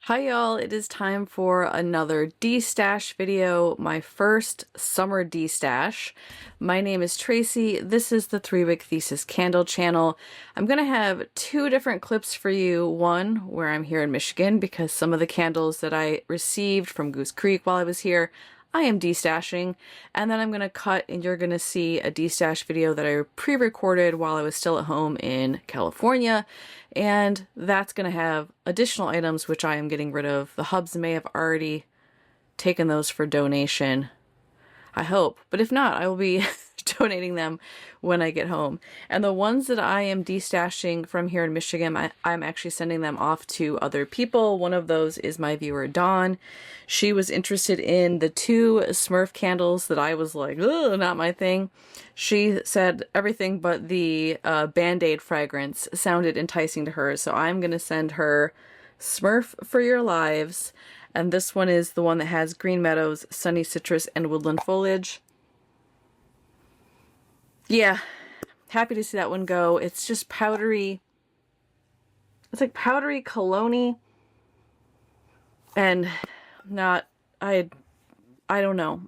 Hi y'all, it is time for another destash video, my first summer destash. My name is Tracy, this is the 3-Wick Thesis Candle channel. I'm going to have two different clips for you, one where I'm here in Michigan because some of the candles that I received from Goose Creek while I was here, I am destashing, and then I'm going to cut and you're going to see a destash video that I pre-recorded while I was still at home in California, and that's going to have additional items which I am getting rid of. The hubs may have already taken those for donation, I hope, but if not, I will be donating them when I get home. And the ones that I am destashing from here in Michigan, I'm actually sending them off to other people. One of those is my viewer Dawn. She was interested in the two Smurf candles that I was like, ugh, not my thing. She said everything but the Band-Aid fragrance sounded enticing to her, so I'm going to send her Smurf for Your Lives. And this one is the one that has green meadows, sunny citrus, and woodland foliage. Yeah, happy to see that one go. It's just powdery. It's like powdery cologne-y. And not, I don't know.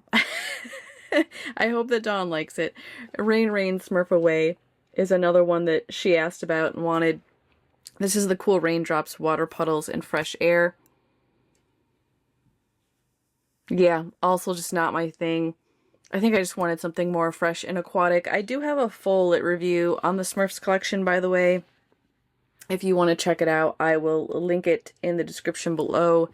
I hope that Dawn likes it. Rain Rain Smurf Away is another one that she asked about and wanted. This is the Cool Raindrops, Water Puddles, and Fresh Air. Yeah, also just not my thing. I think I just wanted something more fresh and aquatic. I do have a full lit review on the Smurfs collection, by the way. If you want to check it out, I will link it in the description below.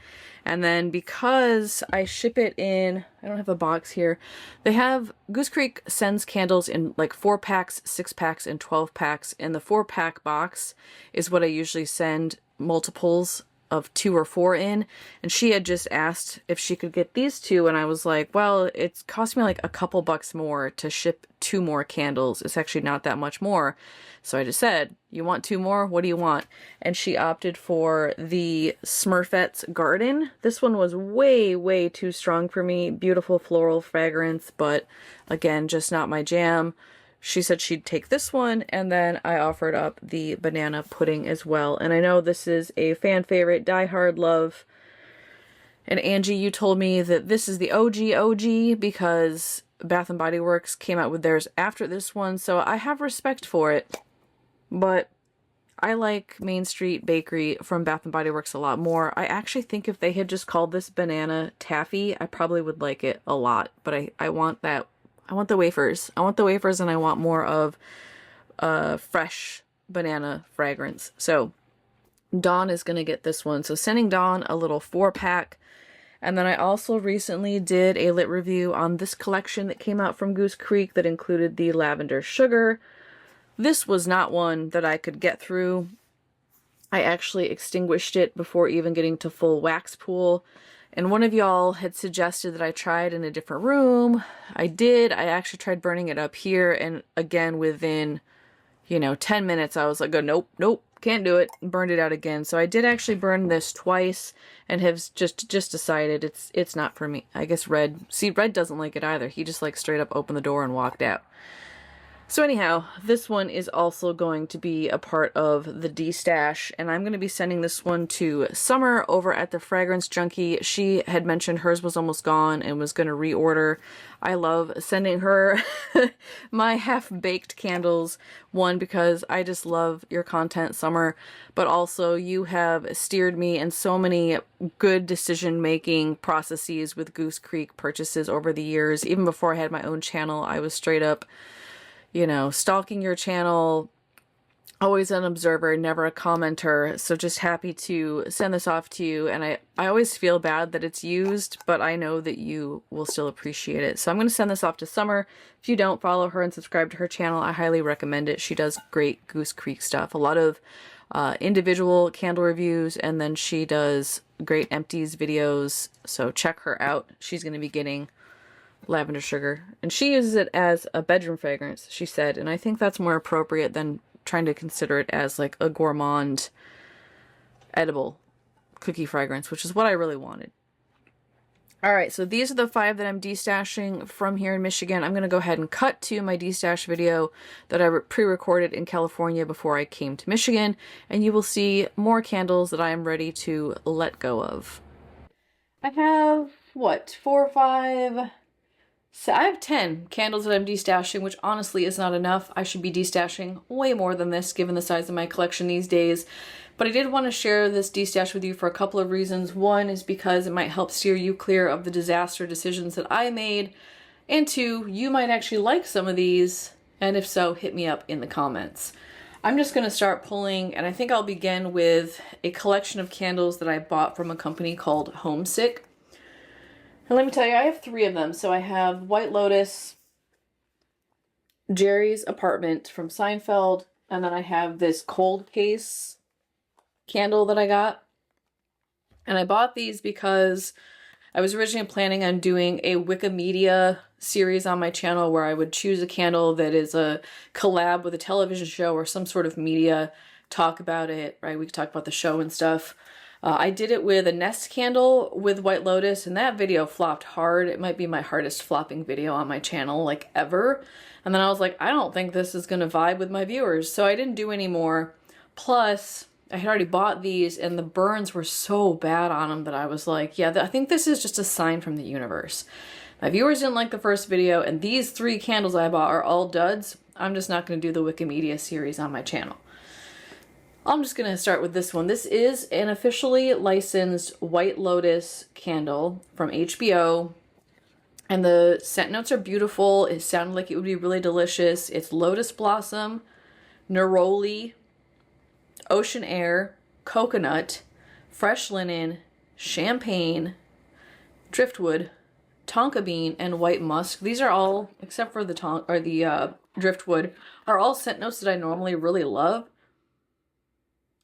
And then because I ship it in, I don't have a box here. They have, Goose Creek sends candles in like 4-packs, 6-packs, and 12-packs. And the 4-pack box is what I usually send multiples of 2 or 4 in, and she had just asked if she could get these two, and I was like, well, it's cost me like a couple bucks more to ship 2 more candles. It's actually not that much more. So I just said, you want 2 more? What do you want? And she opted for the Smurfette's Garden. This one was way too strong for me. Beautiful floral fragrance, but again, just not my jam. She said she'd take this one, and then I offered up the banana pudding as well. And I know this is a fan favorite, Die Hard love. And Angie, you told me that this is the OG because Bath & Body Works came out with theirs after this one, so I have respect for it. But I like Main Street Bakery from Bath & Body Works a lot more. I actually think if they had just called this banana taffy, I probably would like it a lot. But I want that. I want the wafers. I want the wafers, and I want more of fresh banana fragrance. So Dawn is going to get this one. So sending Dawn a little 4-pack. And then I also recently did a lit review on this collection that came out from Goose Creek that included the Lavender Sugar. This was not one that I could get through. I actually extinguished it before even getting to full wax pool. And one of y'all had suggested that I try it in a different room. I did. I actually tried burning it up here, and again, within, 10 minutes, I was like, oh, nope, can't do it. Burned it out again. So I did actually burn this twice, and have just decided it's not for me. I guess Red doesn't like it either. He just like straight up opened the door and walked out. So anyhow, this one is also going to be a part of the destash, and I'm going to be sending this one to Summer over at the Fragrance Junkie. She had mentioned hers was almost gone and was going to reorder. I love sending her my half-baked candles, one, because I just love your content, Summer, but also you have steered me in so many good decision-making processes with Goose Creek purchases over the years. Even before I had my own channel, I was straight up stalking your channel, always an observer, never a commenter, so just happy to send this off to you. And I always feel bad that it's used, but I know that you will still appreciate it. So I'm going to send this off to Summer. If you don't follow her and subscribe to her channel, I highly recommend it. She does great Goose Creek stuff. A lot of individual candle reviews, and then she does great empties videos, so check her out. She's going to be getting Lavender Sugar, and she uses it as a bedroom fragrance, she said, and I think that's more appropriate than trying to consider it as like a gourmand edible cookie fragrance, which is what I really wanted. All right, so these are the 5 that I'm destashing from here in Michigan. I'm going to go ahead and cut to my destash video that I pre-recorded in California before I came to Michigan, and you will see more candles that I am ready to let go of. I have, what, 4 or 5... So I have 10 candles that I'm destashing, which honestly is not enough. I should be destashing way more than this given the size of my collection these days. But I did want to share this destash with you for a couple of reasons. One is because it might help steer you clear of the disaster decisions that I made. And 2, you might actually like some of these. And if so, hit me up in the comments. I'm just going to start pulling, and I think I'll begin with a collection of candles that I bought from a company called Homesick. And let me tell you, I have 3 of them. So I have White Lotus, Jerry's Apartment from Seinfeld, and then I have this cold case candle that I got. And I bought these because I was originally planning on doing a Wikimedia series on my channel where I would choose a candle that is a collab with a television show or some sort of media, talk about it, right? We could talk about the show and stuff. I did it with a Nest candle with White Lotus, and that video flopped hard. It might be my hardest flopping video on my channel, like, ever. And then I was like, I don't think this is going to vibe with my viewers, so I didn't do any more. Plus, I had already bought these, and the burns were so bad on them that I was like, yeah, I think this is just a sign from the universe. My viewers didn't like the first video, and these 3 candles I bought are all duds. I'm just not going to do the Wikimedia series on my channel. I'm just going to start with this one. This is an officially licensed White Lotus candle from HBO. And the scent notes are beautiful. It sounded like it would be really delicious. It's Lotus Blossom, Neroli, Ocean Air, Coconut, Fresh Linen, Champagne, Driftwood, Tonka Bean, and White Musk. These are all, except for the Driftwood, are all scent notes that I normally really love.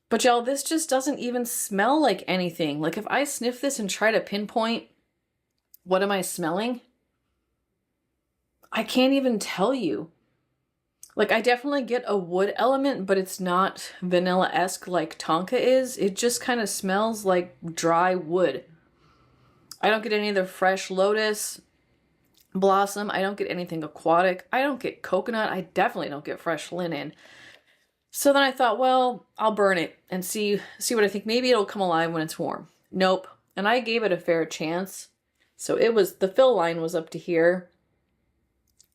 But y'all, this just doesn't even smell like anything. Like, if I sniff this and try to pinpoint what am I smelling, I can't even tell you. Like, I definitely get a wood element, but it's not vanilla-esque like Tonka is. It just kind of smells like dry wood. I don't get any of the fresh lotus blossom. I don't get anything aquatic. I don't get coconut. I definitely don't get fresh linen. So then I thought, well, I'll burn it and see what I think. Maybe it'll come alive when it's warm. Nope. And I gave it a fair chance. So the fill line was up to here.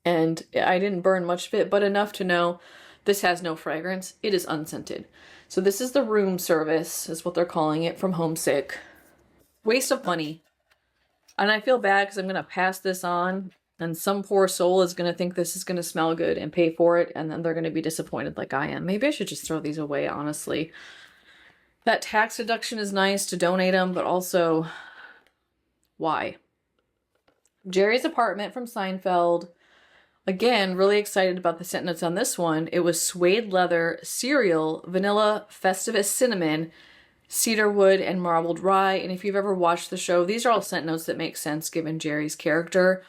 And I didn't burn much of it, but enough to know this has no fragrance. It is unscented. So this is the room service, is what they're calling it, from Homesick. Waste of money. And I feel bad because I'm going to pass this on. And some poor soul is going to think this is going to smell good and pay for it, and then they're going to be disappointed like I am. Maybe I should just throw these away, honestly. That tax deduction is nice to donate them, but also, why? Jerry's Apartment from Seinfeld. Again, really excited about the scent notes on this one. It was suede leather, cereal, vanilla, Festivus cinnamon, cedarwood, and marbled rye. And if you've ever watched the show, these are all scent notes that make sense given Jerry's character.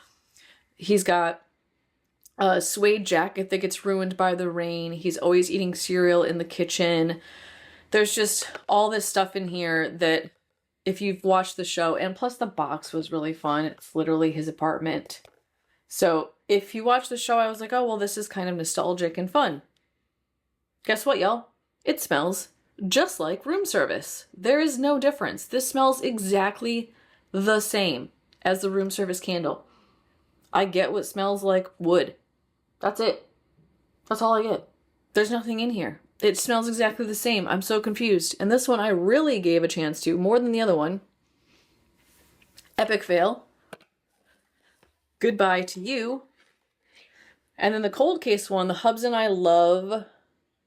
He's got a suede jacket that gets ruined by the rain. He's always eating cereal in the kitchen. There's just all this stuff in here that if you've watched the show, and plus the box was really fun. It's literally his apartment. So if you watch the show, I was like, oh, well, this is kind of nostalgic and fun. Guess what, y'all? It smells just like room service. There is no difference. This smells exactly the same as the room service candle. I get what smells like wood. That's it. That's all I get. There's nothing in here. It smells exactly the same. I'm so confused. And this one I really gave a chance to, more than the other one. Epic fail. Goodbye to you. And then the cold case one, the hubs and I love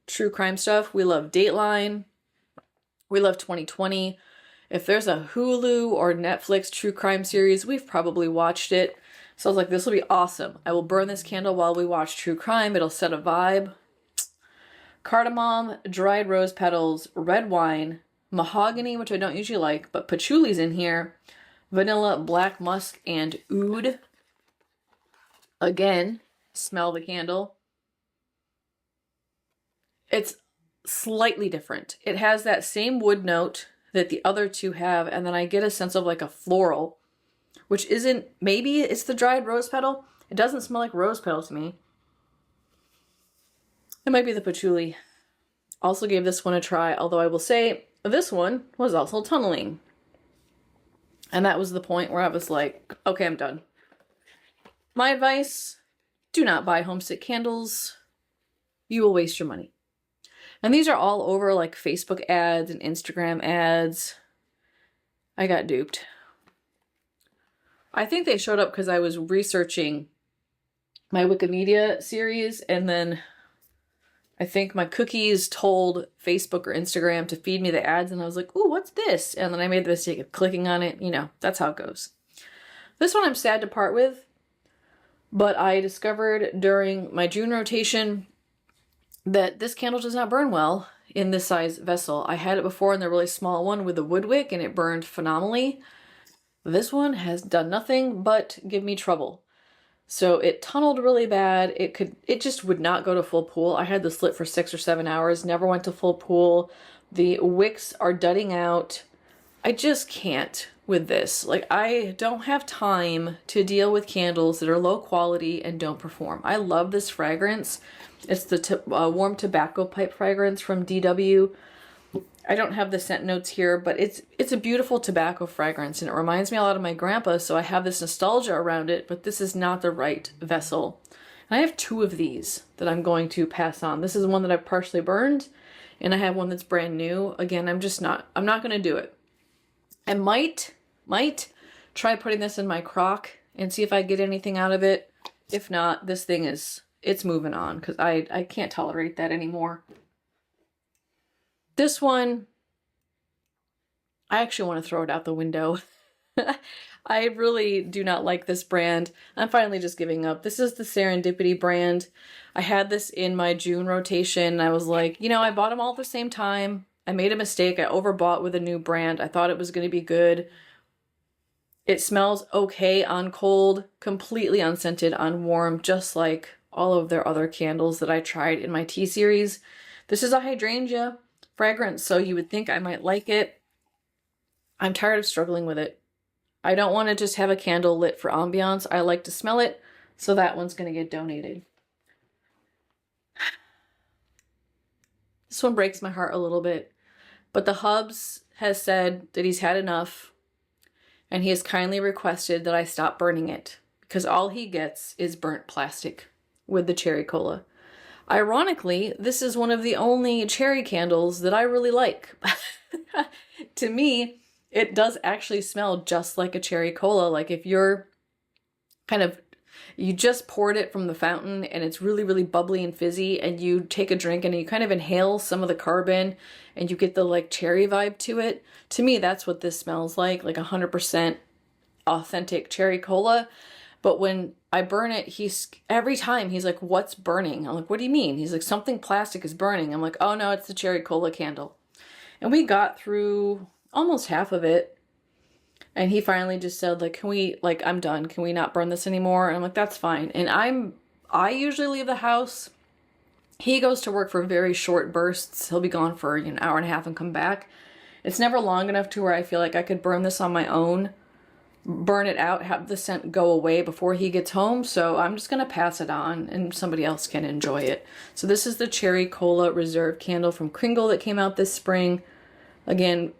true crime stuff. We love Dateline. We love 2020. If there's a Hulu or Netflix true crime series, we've probably watched it. So I was like, this will be awesome. I will burn this candle while we watch true crime. It'll set a vibe. Cardamom, dried rose petals, red wine, mahogany, which I don't usually like, but patchouli's in here, vanilla, black musk, and oud. Again, smell the candle. It's slightly different. It has that same wood note that the other two have, and then I get a sense of like a floral, which isn't, maybe it's the dried rose petal. It doesn't smell like rose petal to me. It might be the patchouli. Also gave this one a try, although I will say this one was also tunneling. And that was the point where I was like, okay, I'm done. My advice, do not buy Homesick candles. You will waste your money. And these are all over like Facebook ads and Instagram ads. I got duped. I think they showed up because I was researching my Wikimedia series, and then I think my cookies told Facebook or Instagram to feed me the ads, and I was like, ooh, what's this? And then I made the mistake of clicking on it. You know, that's how it goes. This one I'm sad to part with, but I discovered during my June rotation that this candle does not burn well in this size vessel. I had it before in the really small one with the wood wick, and it burned phenomenally. This one has done nothing but give me trouble. So it tunneled really bad. It just would not go to full pool. I had this lit for 6 or 7 hours, never went to full pool. The wicks are dudding out. I just can't with this. Like, I don't have time to deal with candles that are low quality and don't perform. I love this fragrance. It's the warm tobacco pipe fragrance from DW. I don't have the scent notes here, but it's a beautiful tobacco fragrance, and it reminds me a lot of my grandpa, so I have this nostalgia around it, but this is not the right vessel. And I have 2 of these that I'm going to pass on. This is one that I've partially burned, and I have one that's brand new. Again, I'm not going to do it. I might try putting this in my crock and see if I get anything out of it. If not, this thing it's moving on, because I can't tolerate that anymore. This one, I actually want to throw it out the window. I really do not like this brand. I'm finally just giving up. This is the Serendipity brand. I had this in my June rotation. I was like, you know, I bought them all at the same time. I made a mistake. I overbought with a new brand. I thought it was going to be good. It smells okay on cold, completely unscented on warm, just like all of their other candles that I tried in my tea series. This is a Hydrangea fragrance, so you would think I might like it. I'm tired of struggling with it. I don't want to just have a candle lit for ambiance. I like to smell it, so that one's going to get donated. This one breaks my heart a little bit, but the Hubs has said that he's had enough, and he has kindly requested that I stop burning it, because all he gets is burnt plastic with the cherry cola. Ironically, this is one of the only cherry candles that I really like. To me, it does actually smell just like a cherry cola. Like if you're you just poured it from the fountain and it's really, really bubbly and fizzy, and you take a drink and you kind of inhale some of the carbon and you get the like cherry vibe to it. To me, that's what this smells like 100% authentic cherry cola. But when I burn it, every time he's like, what's burning? I'm like, what do you mean? He's like, something plastic is burning. I'm like, oh no, it's the cherry cola candle. And we got through almost half of it. And he finally just said, like, I'm done. Can we not burn this anymore? And I'm like, that's fine. And I usually leave the house. He goes to work for very short bursts. He'll be gone for an hour and a half and come back. It's never long enough to where I feel like I could burn this on my own, burn it out, have the scent go away before he gets home. So I'm just going to pass it on and somebody else can enjoy it. So this is the Cherry Cola Reserve candle from Kringle that came out this spring. Again,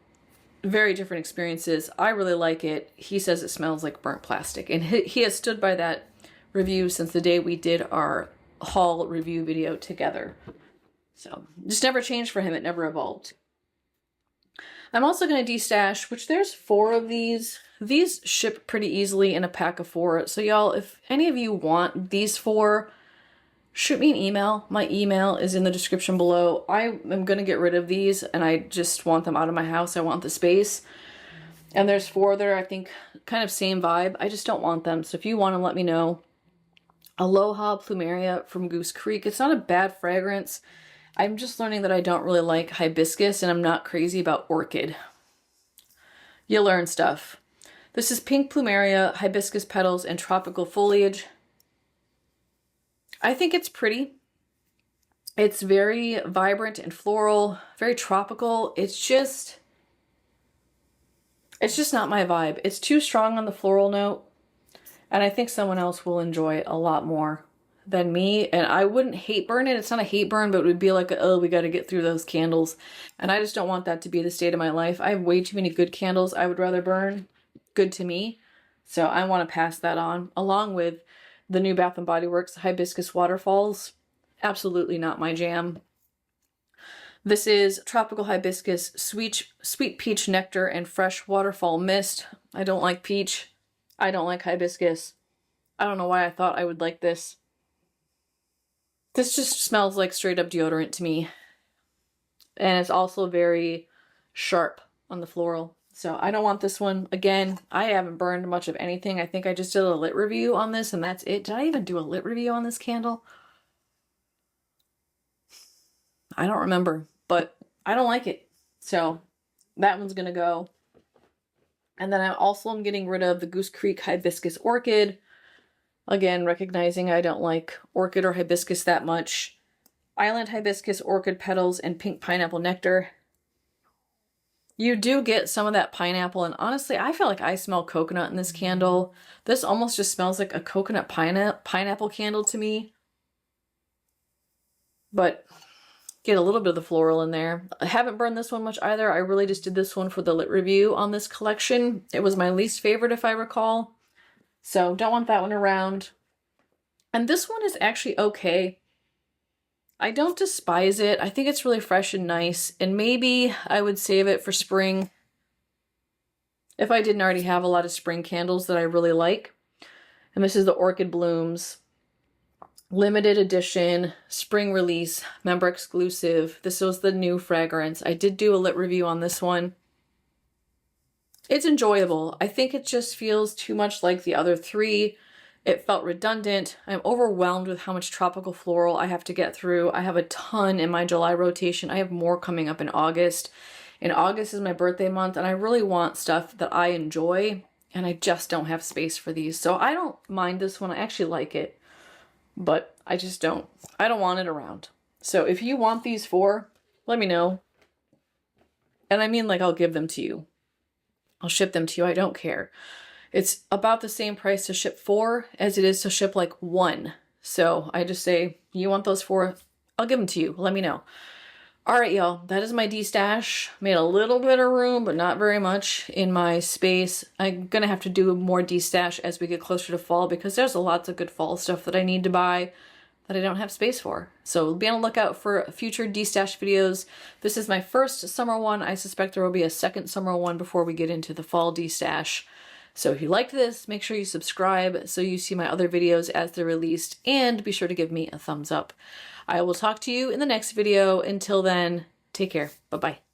very different experiences. I really like it. He says it smells like burnt plastic, and he has stood by that review since the day we did our haul review video together. So just never changed for him. It never evolved. I'm also going to destash, which there's 4 of these. These ship pretty easily in a pack of 4. So y'all, if any of you want these 4, shoot me an email. My email is in the description below. I am going to get rid of these, and I just want them out of my house. I want the space. And there's 4 that are, I think, kind of same vibe. I just don't want them. So if you want them, let me know. Aloha Plumeria from Goose Creek. It's not a bad fragrance. I'm just learning that I don't really like Hibiscus, and I'm not crazy about Orchid. You learn stuff. This is Pink Plumeria, Hibiscus petals, and tropical foliage. I think it's pretty. It's very vibrant and floral, very tropical. It's just, It's just not my vibe. It's too strong on the floral note, and I think someone else will enjoy it a lot more than me. And I wouldn't hate burn it. It's not a hate burn, but it would be like, oh, we got to get through those candles. And I just don't want that to be the state of my life. I have way too many good candles I would rather burn. Good to me. So I want to pass that on, along with the new Bath & Body Works Hibiscus Waterfalls. Absolutely not my jam. This is Tropical Hibiscus, Sweet Peach Nectar, and Fresh Waterfall Mist. I don't like peach. I don't like hibiscus. I don't know why I thought I would like this. This just smells like straight up deodorant to me. And it's also very sharp on the floral. So I don't want this one. Again, I haven't burned much of anything. I think I just did a lit review on this and that's it. Did I even do a lit review on this candle? I don't remember, but I don't like it. So that one's gonna go. And then I also am getting rid of the Goose Creek Hibiscus Orchid. Again, recognizing I don't like orchid or hibiscus that much. Island Hibiscus, Orchid Petals, and Pink Pineapple Nectar. You do get some of that pineapple, and honestly, I feel like I smell coconut in this candle. This almost just smells like a coconut pineapple candle to me. But get a little bit of the floral in there. I haven't burned this one much either. I really just did this one for the lit review on this collection. It was my least favorite if I recall. So don't want that one around. And this one is actually okay. I don't despise it. I think it's really fresh and nice. And maybe I would save it for spring if I didn't already have a lot of spring candles that I really like. And this is the Orchid Blooms limited edition spring release member exclusive. This was the new fragrance. I did do a lit review on this one. It's enjoyable. I think it just feels too much like the other three. It felt redundant. I'm overwhelmed with how much tropical floral I have to get through. I have a ton in my July rotation. I have more coming up in August. And August is my birthday month, and I really want stuff that I enjoy, and I just don't have space for these. So I don't mind this one. I actually like it, but I just don't. I don't want it around. So if you want these four, let me know. And I mean, like, I'll give them to you. I'll ship them to you. I don't care. It's about the same price to ship 4 as it is to ship like 1. So I just say, you want those 4? I'll give them to you. Let me know. All right, y'all. That is my destash. Made a little bit of room, but not very much in my space. I'm going to have to do more destash as we get closer to fall because there's lots of good fall stuff that I need to buy that I don't have space for. So be on the lookout for future destash videos. This is my first summer one. I suspect there will be a second summer one before we get into the fall destash. So if you liked this, make sure you subscribe so you see my other videos as they're released, and be sure to give me a thumbs up. I will talk to you in the next video. Until then, take care. Bye-bye.